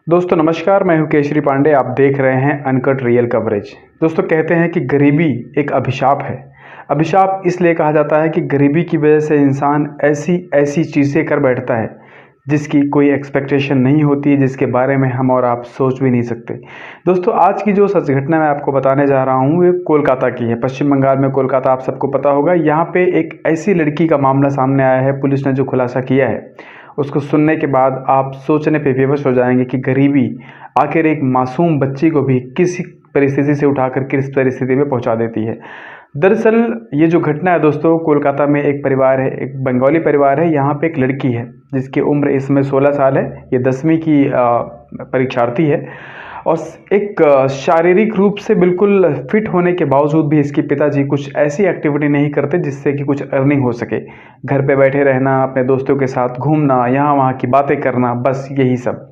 दोस्तों नमस्कार, मैं हूं केशरी पांडे। आप देख रहे हैं अनकट रियल कवरेज। दोस्तों कहते हैं कि गरीबी एक अभिशाप है। अभिशाप इसलिए कहा जाता है कि गरीबी की वजह से इंसान ऐसी ऐसी चीज़ें कर बैठता है जिसकी कोई एक्सपेक्टेशन नहीं होती, जिसके बारे में हम और आप सोच भी नहीं सकते। दोस्तों आज की जो सच घटना मैं आपको बताने जा रहा हूँ वो कोलकाता की है। पश्चिम बंगाल में कोलकाता आप सबको पता होगा। यहाँ पे एक ऐसी लड़की का मामला सामने आया है, पुलिस ने जो खुलासा किया है उसको सुनने के बाद आप सोचने पे विवश हो जाएंगे कि गरीबी आखिर एक मासूम बच्ची को भी किस परिस्थिति से उठाकर किस परिस्थिति में पहुंचा देती है। दरअसल ये जो घटना है दोस्तों, कोलकाता में एक परिवार है, एक बंगाली परिवार है। यहाँ पे एक लड़की है जिसकी उम्र इस समय 16 साल है। ये 10वीं की परीक्षार्थी है और एक शारीरिक रूप से बिल्कुल फिट होने के बावजूद भी इसके पिताजी कुछ ऐसी एक्टिविटी नहीं करते जिससे कि कुछ अर्निंग हो सके। घर पे बैठे रहना, अपने दोस्तों के साथ घूमना, यहाँ वहाँ की बातें करना, बस यही सब।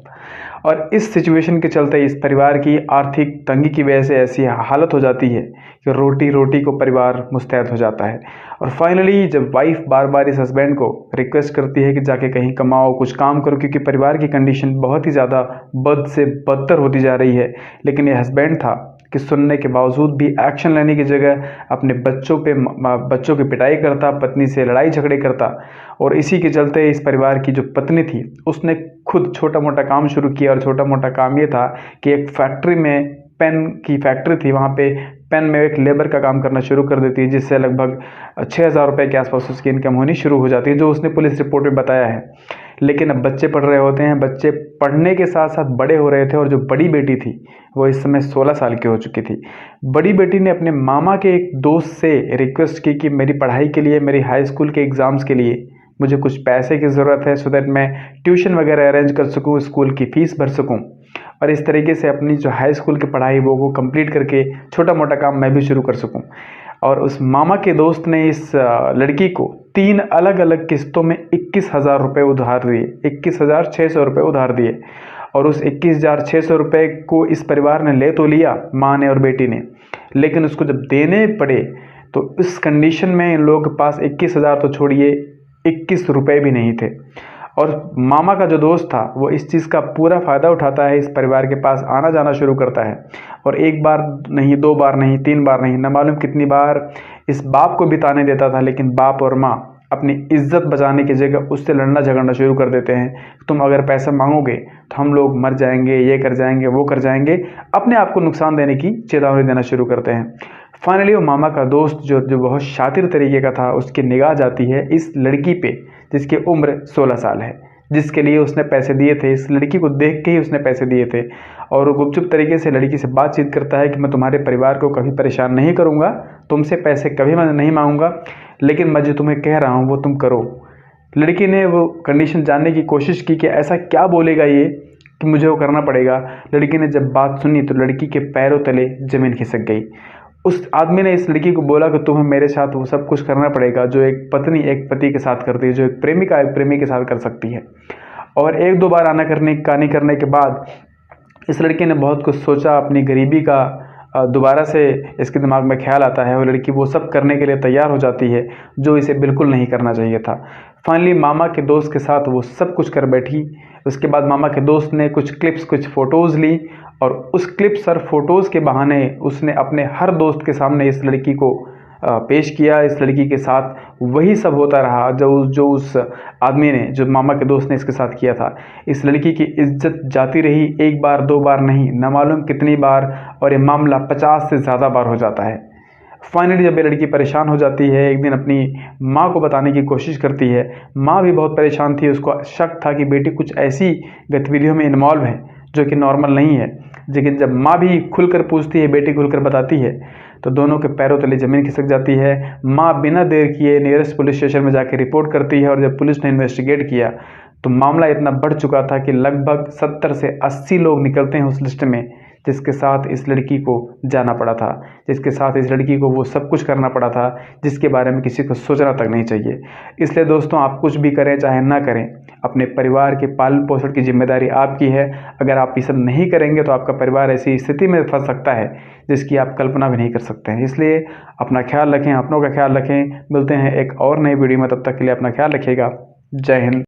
और इस सिचुएशन के चलते इस परिवार की आर्थिक तंगी की वजह से ऐसी हालत हो जाती है कि रोटी रोटी को परिवार मुस्तैद हो जाता है। और फाइनली जब वाइफ बार बार इस हस्बैंड को रिक्वेस्ट करती है कि जाके कहीं कमाओ, कुछ काम करो, क्योंकि परिवार की कंडीशन बहुत ही ज़्यादा बद से बदतर होती जा रही है, लेकिन ये हस्बैंड था कि सुनने के बावजूद भी एक्शन लेने की जगह अपने बच्चों की पिटाई करता, पत्नी से लड़ाई झगड़े करता। और इसी के चलते इस परिवार की जो पत्नी थी उसने खुद छोटा मोटा काम शुरू किया। और छोटा मोटा काम ये था कि एक फैक्ट्री में, पेन की फैक्ट्री थी, वहाँ पे पेन में एक लेबर का काम करना शुरू कर देती है, जिससे लगभग 6,000 रुपये के आसपास उसकी इनकम होनी शुरू हो जाती है, जो उसने पुलिस रिपोर्ट में बताया है। लेकिन अब बच्चे पढ़ रहे होते हैं, बच्चे पढ़ने के साथ साथ बड़े हो रहे थे। और जो बड़ी बेटी थी वो इस समय 16 साल की हो चुकी थी। बड़ी बेटी ने अपने मामा के एक दोस्त से रिक्वेस्ट की कि मेरी पढ़ाई के लिए, मेरी हाई स्कूल के एग्ज़ाम्स के लिए मुझे कुछ पैसे की ज़रूरत है, सो दैट मैं ट्यूशन वगैरह अरेंज कर सकूँ, स्कूल की फ़ीस भर सकूँ और इस तरीके से अपनी जो हाई स्कूल की पढ़ाई वो कंप्लीट करके छोटा मोटा काम मैं भी शुरू कर सकूँ। और उस मामा के दोस्त ने इस लड़की को 3 अलग अलग किस्तों में 21,000 रुपये उधार दिए, 21,600 रुपये उधार दिए। और उस 21,600 रुपये को इस परिवार ने ले तो लिया, माँ ने और बेटी ने, लेकिन उसको जब देने पड़े तो इस कंडीशन में इन लोगों के पास 21,000 तो छोड़िए, 21 रुपये भी नहीं थे। और मामा का जो दोस्त था वो इस चीज़ का पूरा फ़ायदा उठाता है, इस परिवार के पास आना जाना शुरू करता है। और एक बार नहीं, 2 बार नहीं, 3 बार नहीं, न मालूम कितनी बार इस बाप को भी ताने देता था। लेकिन बाप और माँ अपनी इज्जत बचाने की जगह उससे लड़ना झगड़ना शुरू कर देते हैं। तुम अगर पैसा मांगोगे तो हम लोग मर जाएंगे, ये कर जाएंगे, वो कर जाएंगे, अपने आप को नुकसान देने की चेतावनी देना शुरू करते हैं। फाइनली वो मामा का दोस्त जो बहुत शातिर तरीके का था, उसकी निगाह जाती है इस लड़की पे जिसकी उम्र 16 साल है, जिसके लिए उसने पैसे दिए थे। इस लड़की को देख के ही उसने पैसे दिए थे। और वो गुपचुप तरीके से लड़की से बातचीत करता है कि मैं तुम्हारे परिवार को कभी परेशान नहीं करूँगा, तुमसे पैसे कभी मैं नहीं मांगूंगा, लेकिन मैं जो तुम्हें कह रहा हूँ वो तुम करो। लड़की ने वो कंडीशन जानने की कोशिश की कि ऐसा क्या बोलेगा ये कि मुझे वो करना पड़ेगा। लड़की ने जब बात सुनी तो लड़की के पैरों तले ज़मीन खिसक गई। उस आदमी ने इस लड़की को बोला कि तुम्हें मेरे साथ वो सब कुछ करना पड़ेगा जो एक पत्नी एक पति के साथ करती है, जो एक प्रेमिका एक प्रेमी के साथ कर सकती है। और 1-2 बार कहानी करने के बाद इस लड़की ने बहुत कुछ सोचा। अपनी गरीबी का दोबारा से इसके दिमाग में ख्याल आता है और लड़की वो सब करने के लिए तैयार हो जाती है जो इसे बिल्कुल नहीं करना चाहिए था। फाइनली मामा के दोस्त के साथ वो सब कुछ कर बैठी। उसके बाद मामा के दोस्त ने कुछ क्लिप्स, कुछ फ़ोटोज़ ली और उस क्लिप्स और फोटोज़ के बहाने उसने अपने हर दोस्त के सामने इस लड़की को पेश किया। इस लड़की के साथ वही सब होता रहा जो उस आदमी ने, जो मामा के दोस्त ने इसके साथ किया था। इस लड़की की इज्जत जाती रही, 1 बार 2 बार नहीं, न मालूम कितनी बार, और ये मामला 50 से ज़्यादा बार हो जाता है। फाइनली जब ये लड़की परेशान हो जाती है, एक दिन अपनी माँ को बताने की कोशिश करती है। माँ भी बहुत परेशान थी, उसको शक था कि बेटी कुछ ऐसी गतिविधियों में इन्वॉल्व है जो कि नॉर्मल नहीं है। लेकिन जब माँ भी खुलकर पूछती है, बेटी खुलकर बताती है, तो दोनों के पैरों तले ज़मीन खिसक जाती है। माँ बिना देर किए नियरेस्ट पुलिस स्टेशन में जाकर रिपोर्ट करती है। और जब पुलिस ने इन्वेस्टिगेट किया तो मामला इतना बढ़ चुका था कि लगभग 70 से 80 लोग निकलते हैं उस लिस्ट में जिसके साथ इस लड़की को जाना पड़ा था, जिसके साथ इस लड़की को वो सब कुछ करना पड़ा था जिसके बारे में किसी को सोचना तक नहीं चाहिए। इसलिए दोस्तों, आप कुछ भी करें चाहे ना करें, अपने परिवार के पालन पोषण की जिम्मेदारी आपकी है। अगर आप ये सब नहीं करेंगे तो आपका परिवार ऐसी स्थिति में फंस सकता है जिसकी आप कल्पना भी नहीं कर सकते हैं। इसलिए अपना ख्याल रखें, अपनों का ख्याल रखें। मिलते हैं एक और नई वीडियो में, तब तक के लिए अपना ख्याल रखिएगा। जय हिंद।